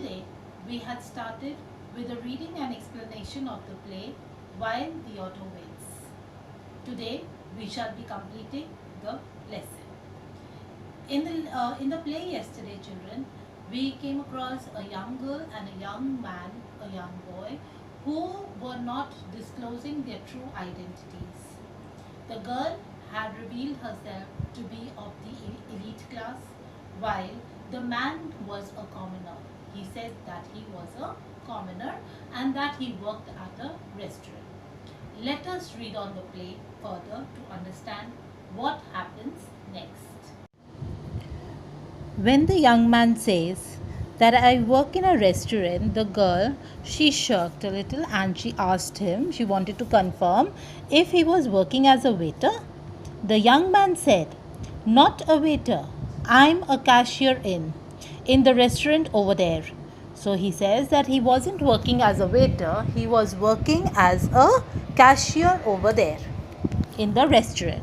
Yesterday, we had started with a reading and explanation of the play While the Auto Waits. Today, we shall be completing the lesson. In the play yesterday, children, we came across a young girl and a young man, a young boy, who were not disclosing their true identities. The girl had revealed herself to be of the elite class, while the man was a commoner. He said that he was a commoner and that he worked at a restaurant. Let us read on the play further to understand what happens next. When the young man says that I work in a restaurant, the girl, she shirked a little and she asked him, she wanted to confirm if he was working as a waiter. The young man said, not a waiter, I'm a cashier in the restaurant over there. So he says that he wasn't working as a waiter, he was working as a cashier over there in the restaurant.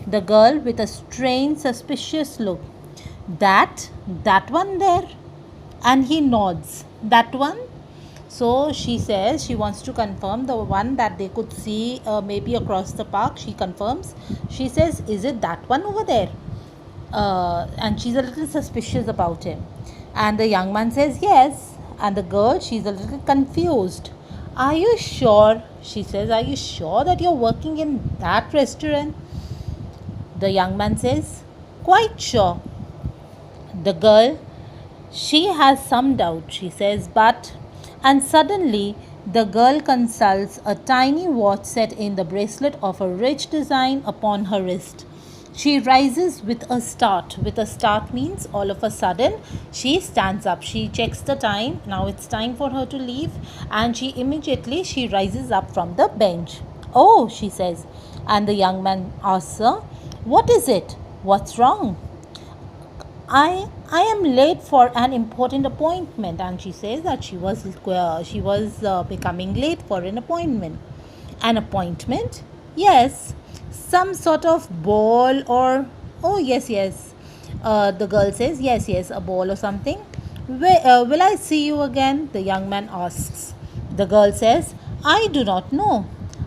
The girl with a strange, suspicious look, that one there? And he nods, that one? So she says she wants to confirm the one that they could see maybe across the park. She confirms. She says, is it that one over there? And she's a little suspicious about him. And the young man says, yes. And the girl, she's a little confused. Are you sure? She says, are you sure that you're working in that restaurant? The young man says, quite sure. The girl, she has some doubt, she says, and suddenly the girl consults a tiny watch set in the bracelet of a rich design upon her wrist. She rises with a start. With a start means all of a sudden she stands up. She checks the time. Now it's time for her to leave, and she rises up from the bench. Oh, she says. And the young man asks her, what is it? What's wrong? I am late for an important appointment. And she says that she was becoming late for an appointment. An appointment? Yes. Some sort of ball or oh yes. The girl says yes, a ball or something. Will I see you again? The young man asks. The girl says, I do not know.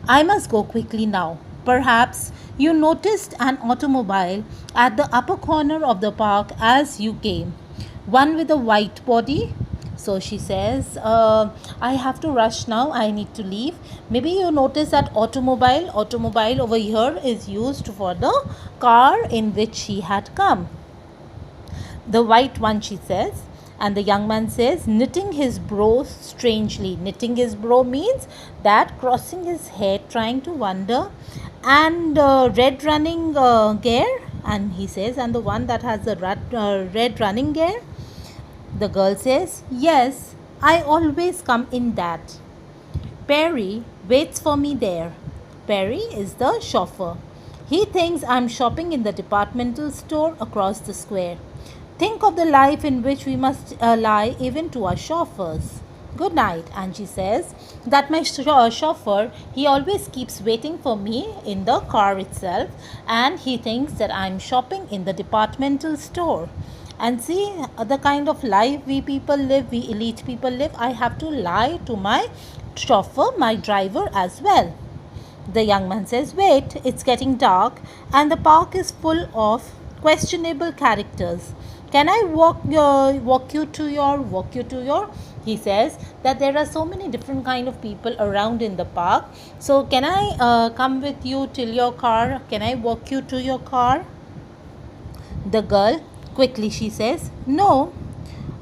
I must go quickly now. Perhaps you noticed an automobile at the upper corner of the park as you came. One with a white body. So she says, I have to rush now. I need to leave. Maybe you notice that automobile. Automobile over here is used for the car in which she had come. The white one, she says. And the young man says, knitting his brows strangely. Knitting his brow means that crossing his head, trying to wonder. And red running gear. And he says, and the one that has the red running gear. The girl says, yes, I always come in that. Perry waits for me there. Perry is the chauffeur. He thinks I'm shopping in the departmental store across the square. Think of the life in which we must lie even to our chauffeurs. Good night. And she says that my chauffeur, he always keeps waiting for me in the car itself, and he thinks that I'm shopping in the departmental store. And see the kind of life we elite people live. I have to lie to my chauffeur, my driver as well. The young man says, wait, it's getting dark and the park is full of questionable characters. Can I walk you to your? He says that there are so many different kind of people around in the park. So can I come with you till your car? Can I walk you to your car? The girl, quickly she says, no.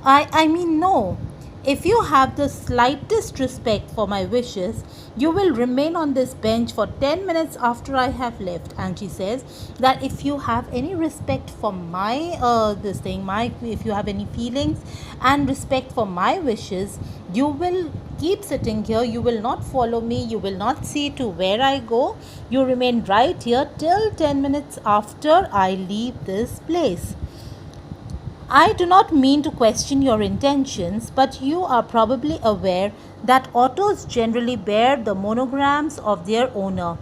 I mean no. If you have the slightest respect for my wishes, you will remain on this bench for 10 minutes after I have left. And she says that if you have any respect for my if you have any feelings and respect for my wishes, you will keep sitting here. You will not follow me. You will not see to where I go. You remain right here till 10 minutes after I leave this place. I do not mean to question your intentions, but you are probably aware that autos generally bear the monograms of their owner.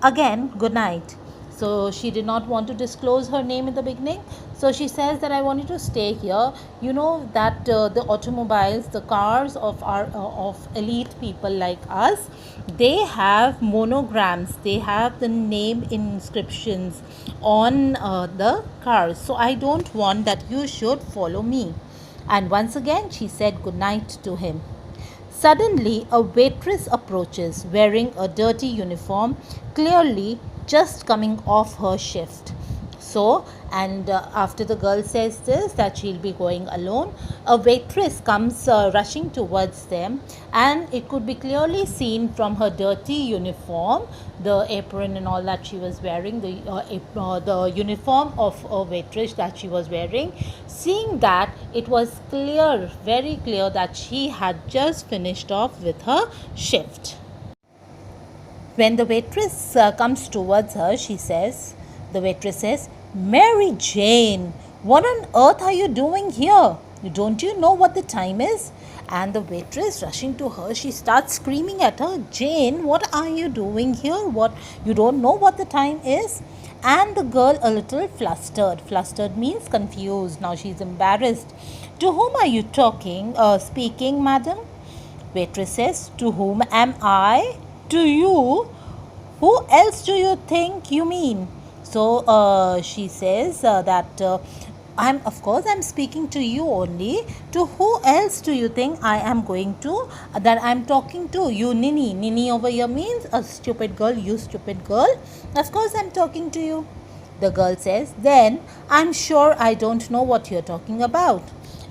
Again, good night. So she did not want to disclose her name in the beginning. So she says that I want you to stay here. You know that the automobiles, the cars of our of elite people like us, they have monograms. They have the name inscriptions on the cars. So I don't want that you should follow me. And once again she said good night to him. Suddenly, a waitress approaches wearing a dirty uniform, clearly just coming off her shift. So, and after the girl says this, that she'll be going alone, a waitress comes rushing towards them, and it could be clearly seen from her dirty uniform, the apron and all that she was wearing, the uniform of a waitress that she was wearing. Seeing that, it was clear, very clear, that she had just finished off with her shift. When the waitress comes towards her, the waitress says, Mary Jane, what on earth are you doing here? Don't you know what the time is? And the waitress, rushing to her, she starts screaming at her, Jane, what are you doing here? What, you don't know what the time is? And the girl, a little flustered. Flustered means confused. Now she's embarrassed. To whom are you speaking, madam? Waitress says, to whom am I? To you? Who else do you think you mean? So she says that I'm speaking to you only. To who else do you think I am going to, that I'm talking to? You ninny. Ninny over here means a stupid girl, you stupid girl. Of course I'm talking to you. The girl says, then I'm sure I don't know what you're talking about.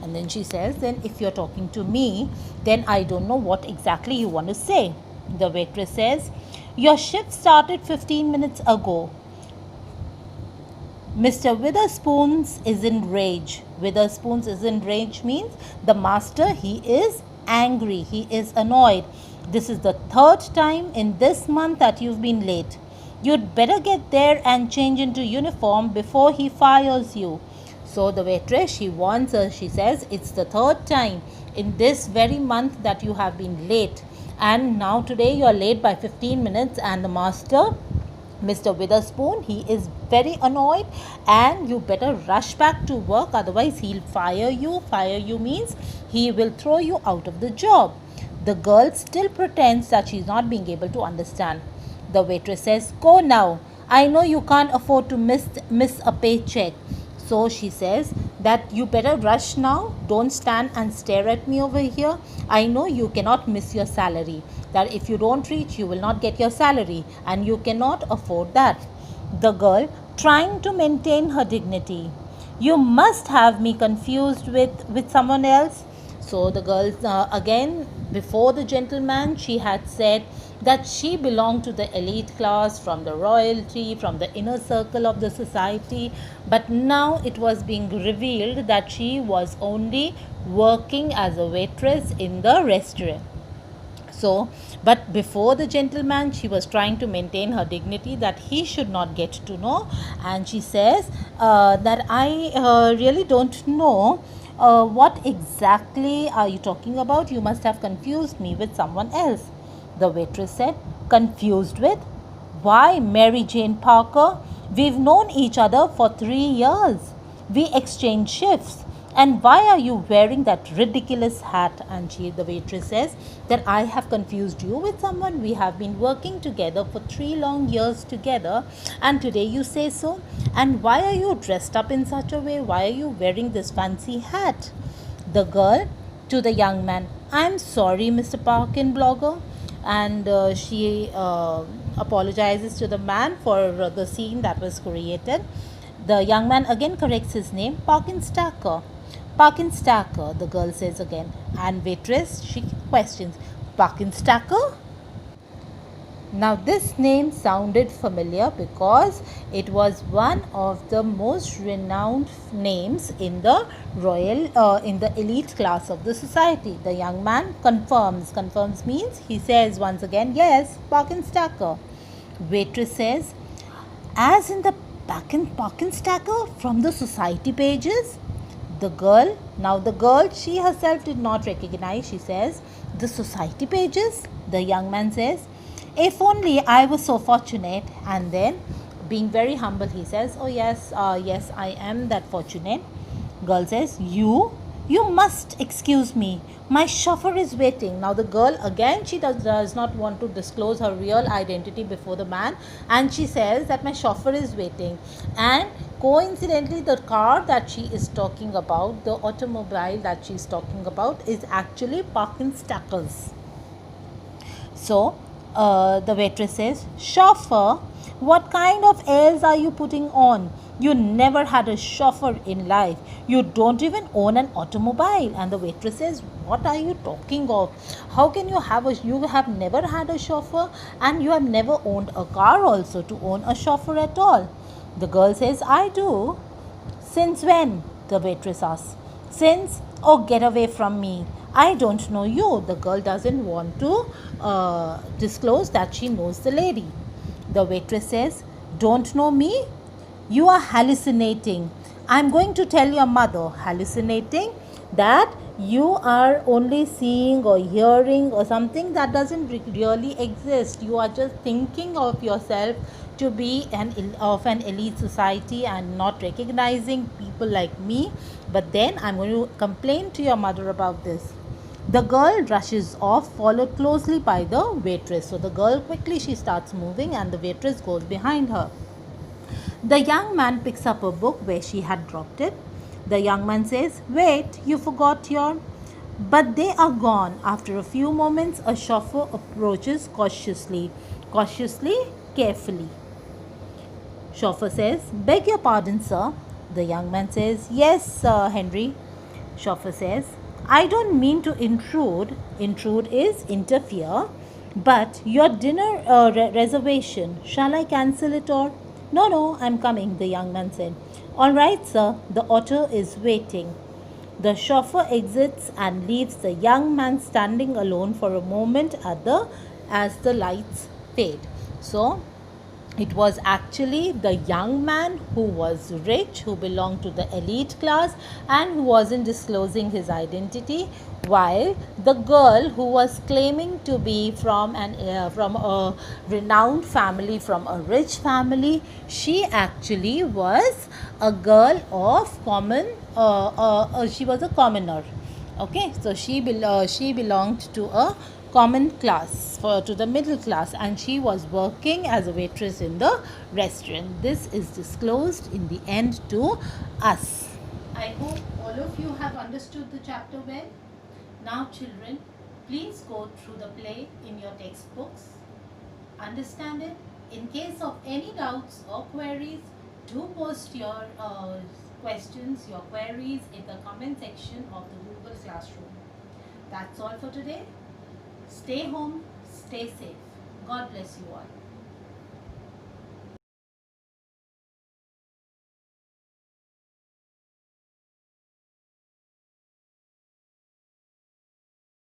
And then she says, then if you're talking to me, then I don't know what exactly you want to say. The waitress says, your shift started 15 minutes ago. Mr. Witherspoons is in rage. Witherspoons is in rage means the master, he is angry. He is annoyed. This is the third time in this month that you've been late. You'd better get there and change into uniform before he fires you. So the waitress, she warns her. She says, it's the third time in this very month that you have been late. And now today you are late by 15 minutes, and the master, Mr. Witherspoon, he is very annoyed, and you better rush back to work, otherwise he'll fire you. Fire you means he will throw you out of the job. The girl still pretends that she's not being able to understand. The waitress says, go now. I know you can't afford to miss a paycheck. So she says that you better rush now. Don't stand and stare at me over here. I know you cannot miss your salary. That if you don't reach, you will not get your salary, and you cannot afford that. The girl, trying to maintain her dignity, you must have me confused with someone else. So the girl, again, before the gentleman, she had said that she belonged to the elite class, from the royalty, from the inner circle of the society. But now it was being revealed that she was only working as a waitress in the restaurant. So, but before the gentleman, she was trying to maintain her dignity, that he should not get to know. And she says that I really don't know what exactly are you talking about. You must have confused me with someone else. The waitress said, confused with? Why, Mary Jane Parker, we've known each other for 3 years. We exchange shifts. And why are you wearing that ridiculous hat? And the waitress says that I have confused you with someone. We have been working together for 3 long years together, and today you say so. And why are you dressed up in such a way? Why are you wearing this fancy hat? The girl to the young man, I'm sorry, Mr. Parkin blogger. And she apologizes to the man for the scene that was created. The young man again corrects his name, Parkinstacker. Parkinstacker, the girl says again. And waitress, she questions, Parkinstacker? Now this name sounded familiar because it was one of the most renowned names in the in the elite class of the society. The young man confirms. Confirms means he says once again, yes, Parkinstacker. Waitress says, as in the Parkinstacker from the society pages? The girl, she herself did not recognize. She says, the society pages? The young man says, if only I was so fortunate. And then Being very humble, he says, oh yes, yes, I am that fortunate. Girl says, you must excuse me. My chauffeur is waiting. Now the girl again, she does not want to disclose her real identity before the man, and she says that my chauffeur is waiting. And coincidentally, the car that she is talking about, the automobile that she is talking about, is actually Parkin Stackles. So the waitress says, chauffeur, what kind of airs are you putting on? You never had a chauffeur in life. You don't even own an automobile. And the waitress says, what are you talking of? How can you you have never had a chauffeur, and you have never owned a car also to own a chauffeur at all. The girl says, I do. Since when? The waitress asks. Since? Oh, get away from me. I don't know you. The girl doesn't want to disclose that she knows the lady. The waitress says, don't know me? You are hallucinating. I'm going to tell your mother. Hallucinating? That you are only seeing or hearing or something that doesn't really exist. You are just thinking of yourself to be of an elite society and not recognizing people like me. But then I'm going to complain to your mother about this. The girl rushes off, followed closely by the waitress. So the girl quickly, she starts moving, and the waitress goes behind her. The young man picks up a book where she had dropped it. The young man says, wait, you forgot your... But they are gone. After a few moments, a chauffeur approaches cautiously, carefully. Chauffeur says, beg your pardon, sir. The young man says, yes, Henry. Chauffeur says, I don't mean to intrude. Intrude is interfere. But your dinner reservation, shall I cancel it or? No, I'm coming, the young man said. All right, sir, the auto is waiting. The chauffeur exits and leaves the young man standing alone for a moment as the lights fade. So, it was actually the young man who was rich, who belonged to the elite class, and who wasn't disclosing his identity, while the girl who was claiming to be from a renowned family, from a rich family, she actually was a girl of she was a commoner. Okay, so she belonged to a common class, to the middle class, and she was working as a waitress in the restaurant. This is disclosed in the end to us. I hope all of you have understood the chapter well. Now children, please go through the play in your textbooks, understand it. In case of any doubts or queries, do post your questions, your queries in the comment section of the Google Classroom. That's all for today. Stay home, stay safe. God bless you all.